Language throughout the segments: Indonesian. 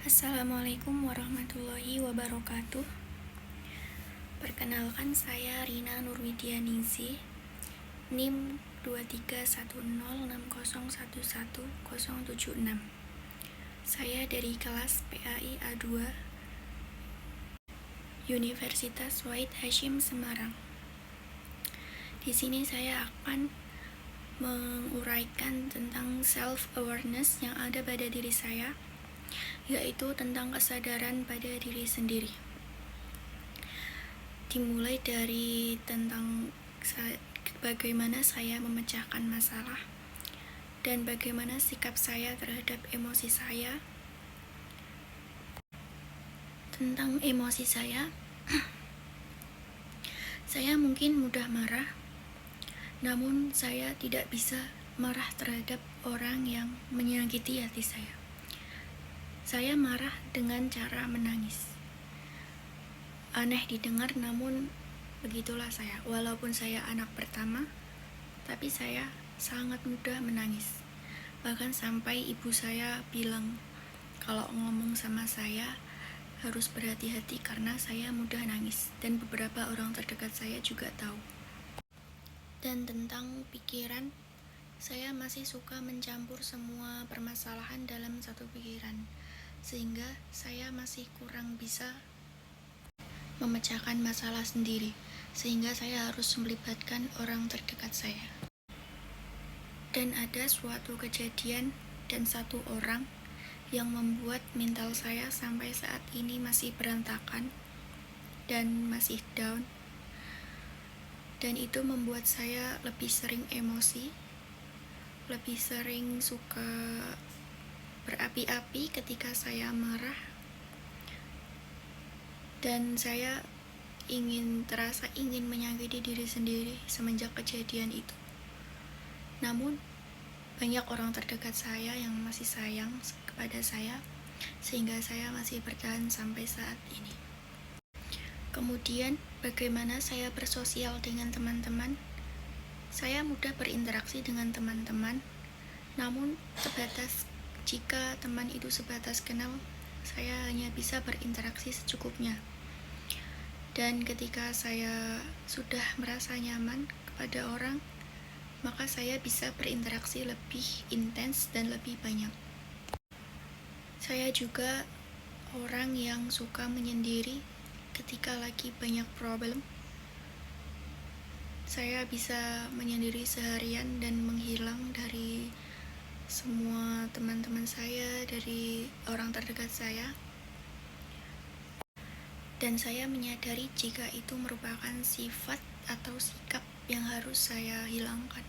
Assalamualaikum warahmatullahi wabarakatuh. Perkenalkan, saya Rina Nurwidianingsih, NIM 231060110076. Saya dari kelas PAI A2 Universitas Wahid Hasyim Semarang. Di sini saya akan menguraikan tentang self-awareness yang ada pada diri saya, yaitu tentang kesadaran pada diri sendiri. Dimulai dari tentang bagaimana saya memecahkan masalah dan bagaimana sikap saya terhadap emosi saya. Tentang emosi saya mungkin mudah marah, namun saya tidak bisa marah terhadap orang yang menyakiti hati saya. Saya marah dengan cara menangis. Aneh didengar, namun begitulah saya. Walaupun saya anak pertama, tapi saya sangat mudah menangis. Bahkan sampai ibu saya bilang kalau ngomong sama saya harus berhati-hati karena saya mudah nangis. Dan beberapa orang terdekat saya juga tahu. Dan tentang pikiran, saya masih suka mencampur semua permasalahan dalam satu pikiran, sehingga saya masih kurang bisa memecahkan masalah sendiri, sehingga saya harus melibatkan orang terdekat saya. Dan ada suatu kejadian dan satu orang yang membuat mental saya sampai saat ini masih berantakan dan masih down. Dan itu membuat saya lebih sering emosi, lebih sering suka berapi-api ketika saya marah, dan saya ingin menyakiti diri sendiri semenjak kejadian itu. Namun banyak orang terdekat saya yang masih sayang kepada saya, sehingga saya masih bertahan sampai saat ini. Kemudian bagaimana saya bersosial dengan teman-teman? Saya mudah berinteraksi dengan teman-teman, namun sebatas jika teman itu sebatas kenal, saya hanya bisa berinteraksi secukupnya. Dan ketika saya sudah merasa nyaman kepada orang, maka saya bisa berinteraksi lebih intens dan lebih banyak. Saya juga orang yang suka menyendiri ketika lagi banyak problem. Saya bisa menyendiri seharian dan menghilang dari semua teman-teman saya, dari orang terdekat saya. Dan saya menyadari jika itu merupakan sifat atau sikap yang harus saya hilangkan.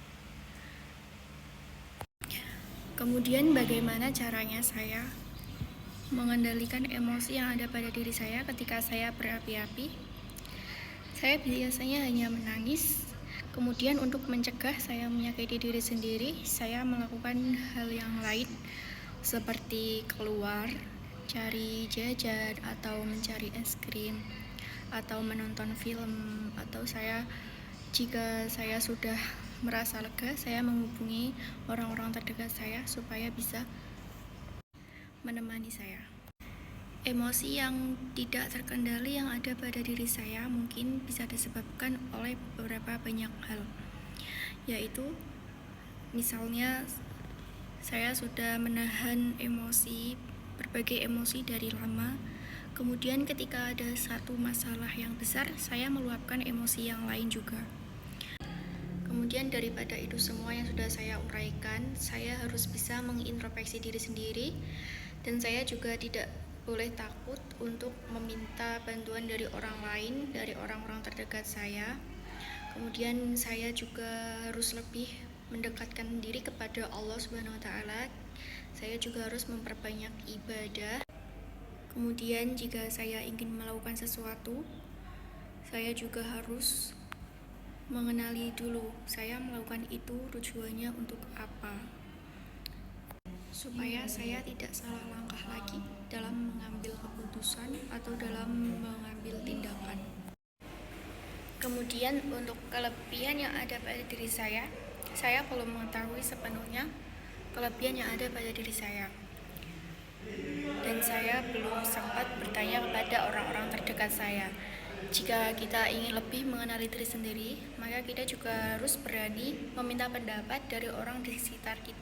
Kemudian bagaimana caranya saya mengendalikan emosi yang ada pada diri saya ketika saya berapi-api? Saya biasanya hanya menangis. Kemudian untuk mencegah saya menyakiti diri sendiri, saya melakukan hal yang lain seperti keluar, cari jajan, atau mencari es krim, atau menonton film, atau jika saya sudah merasa lega, saya menghubungi orang-orang terdekat saya supaya bisa menemani saya. Emosi yang tidak terkendali yang ada pada diri saya mungkin bisa disebabkan oleh beberapa banyak hal, yaitu misalnya saya sudah menahan berbagai emosi dari lama. Kemudian ketika ada satu masalah yang besar, saya meluapkan emosi yang lain juga. Kemudian daripada itu semua yang sudah saya uraikan, saya harus bisa mengintrospeksi diri sendiri, dan saya juga tidak boleh takut untuk meminta bantuan dari orang lain, dari orang-orang terdekat saya. Kemudian saya juga harus lebih mendekatkan diri kepada Allah Subhanahu wa Ta'ala. Saya juga harus memperbanyak ibadah. Kemudian jika saya ingin melakukan sesuatu, saya juga harus mengenali dulu saya melakukan itu tujuannya untuk apa, supaya saya tidak salah langkah lagi dalam mengambil keputusan atau dalam mengambil tindakan. Kemudian untuk kelebihan yang ada pada diri saya belum mengetahui sepenuhnya kelebihan yang ada pada diri saya. Dan saya saya belum sempat bertanya kepada orang-orang terdekat saya. Jika kita ingin lebih mengenali diri sendiri, maka kita juga harus berani meminta pendapat dari orang di sekitar kita.